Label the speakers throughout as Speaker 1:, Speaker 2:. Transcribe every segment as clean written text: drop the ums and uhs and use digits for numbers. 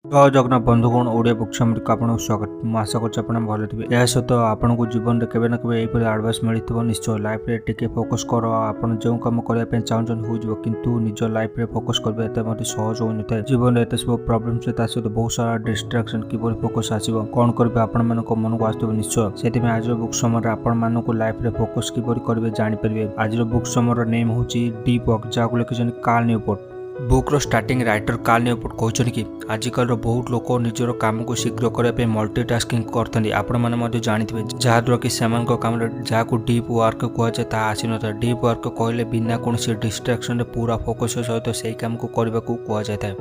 Speaker 1: जय जगन्नाथ बंधुगण Odia book summary को आपको स्वागत। मैं आशा कर भल थे। यह सहित आपको जीवन में केवे ना केवे यही आडभाइस मिलता निश्चय लाइफ रे टिके फोकस कर आप जो कम करने चाहते हो किंतु निज लाइफ रे फोकस करबे एते सहज हो न जीवन में एत सब प्रोब्लेम सहित बहुत सारा डिस्ट्राक्शन किपर फोकस आसो कौन करेंगे आपण मन को मन को आसो निश्चय से आज बुक समरी आपण मान लाइफ रे फोकस किपर करेंगे जानीपर। आज बुक समर नेम हूँ डीप वर्क जहाँ लिखिं कार्ल न्यूपोर्ट। बुक्र स्टार्टिंग राइटर कार्ल न्यूपोर्ट कहते कि आजिकल बहुत लोक निजर काम को शीघ्र करने मल्टीटास्किंग करते आपण मैंने जानते जहाद्वारा कि से कम जहाँ डीप वर्क कहुए ता आसी न था। डीप वर्क कहले बिना कौन डिस्ट्राक्शन पूरा फोकस सहित से काम को करने को कहुए।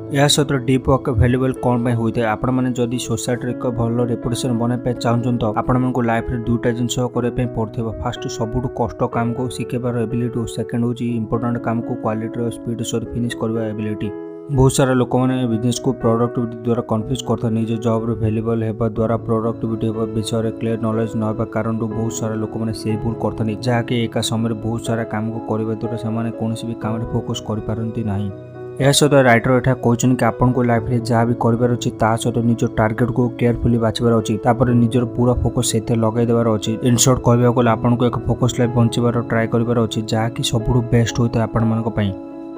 Speaker 1: यह सहित डीप वर्क भैल्यूएबल कौन होता है आपण मैंने जदि सोसाइटी एक भल रेपुटेशन बनवाई चाहूँ तो आपण मानक लाइफ रे दुईटा जिन करने पड़े। फास्ट सबुठ कष्ट काम को शिखेबार एबिलिटी और सेकेंड हूँ इंपोर्टाट काम को क्वालिटी स्पीड सहित फिनिश करवा एबिलिटी। बहुत सारा लोक मैंने बिजनेस को प्रोडक्टिविटी द्वारा कन्फ्यूज करते निज जॉब भैल्यूएबल होगा द्वारा प्रोडक्टिविटी होगा विषय क्लियर नॉलेज न कारण बहुत सारा लोक मैंने से भूल करते जहाँकि एका समय बहुत सारा काम को करने द्वारा से कौन भी काम फोकस कर। यह सहित राइटर एटा कहते कि आपको लाइफ में जहाँ भी करार अच्छी सहित निज टार्गेट को केयरफुली बाछबार अच्छी निजर पूरा फोकस से लगे देवार अच्छी। इन शॉर्ट कहवाक गले आपको एक फोकस लाइफ बचार ट्राए करार अच्छी जहाँकि सबुठ बेस्ट होता है आपण।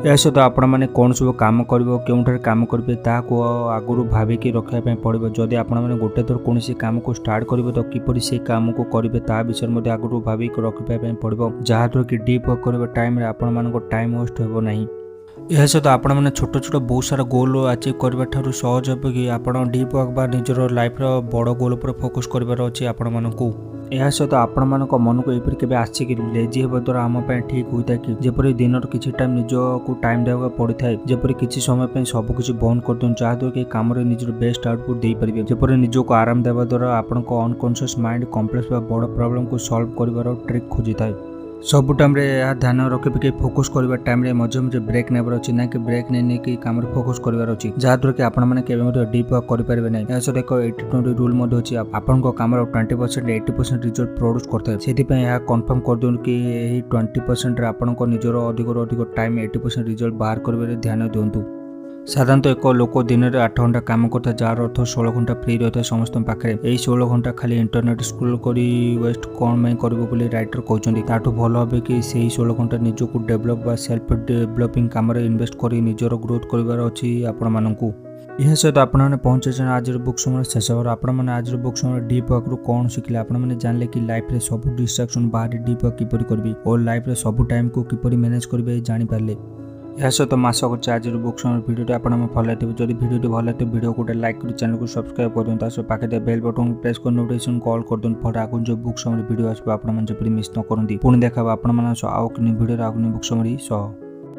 Speaker 1: यह सहित आपण मैंने कौन सब कम कर कम करेंगे आगुरी भाविकी रखापी पड़ो। जदि आपण मैंने गोटे थर कौन काम को स्टार्ट करेंगे तो किपर से काम को करेंगे ता विषय आगुरी भाविक रखापी पड़ो जहाँद्वारा कि डीप वर्क करने टाइम आपण टाइम वेस्ट हो ना। यह सहित आपण मैंने छोट छोट बहुत सारा गोल अचीव करने ठार सहज हे कि आप डीप वर्क बा निजर लाइफ बड़ गोल पर फोकस करार अच्छी आपण मानक। यह सहित आपण मन को मन को यहपर के आसी कि लेजी होगा द्वारा आम ठीक होता है कि जपरी दिन किसी टाइम निज को टाइम देवा पड़ता है जपरी किसी समय सबकिछ बंद कर दूँ जहाँद्वारा कि कम निजर बेस्ट आउटपुट दे पारे जपरी निज को आराम देवा द्वारा आपण अनकॉन्शियस माइंड कॉम्प्लेक्स बड़ प्रॉब्लम को सॉल्व कर ट्रिक खोजी था। सब टाइम ध्यान रखिए कि फोकस करने टाइम मझे मझे ब्रेक नेबार अच्छी ना कि ब्रेक नहीं कि काम फोकस करार अच्छी जहाँद्वारा कि आपने डीप वर्क करेंगे ना। यह सहित एक 80-20 रूल अच्छी आपण कम 20% 80% रिजल्ट प्रोड्यूस करता है से कन्फर्म कर दूँ कि 20% आप निजर अधिक टाइम 80% रिजल्ट बाहर कर ध्यान दिंतु। साधारणतः एक लोक दिन में 8 घंटा काम करता है जार अर्थ 16 घंटा फ्री रहता है समस्त पाखे यही 16 घंटा खाली इंटरनेट स्क्रोल कर वेस्ट कौन कर राइटर कहते ताठू भल हे कि से 16 घंटा निज को डेभलप व सेल्फ डेभलपिंग कम इन्वेस्ट कर निजर ग्रोथ करार अच्छी आपण मानक। यह सहित आपने पहुंचे आज बुक समरी शेष और आपने आज बुक समरी डीप वर्क रू कौन शिखले आपने जानले कि लाइफ रे सब डिस्ट्राक्शन बाहर डीप वर्क किपर करेंगे और लाइफ रे सब टाइम को किपर मैनेज करेंगे जानीपारे। यह सहित आशा कर आज बुक समरी भिडियो आप भल लगे जब भिडियो भल लगे भिडियो को लाइक कर चैनल को सब्सक्राइब कर दूँ पाखे बेल बटन प्रेस कर नोटिफिकेशन कॉल कर दूँ फट आगे जो बुक समरी भिडियो आसो आप मिस न करती पुणी देखा आपण आउ भिडियो बुक समरी सह।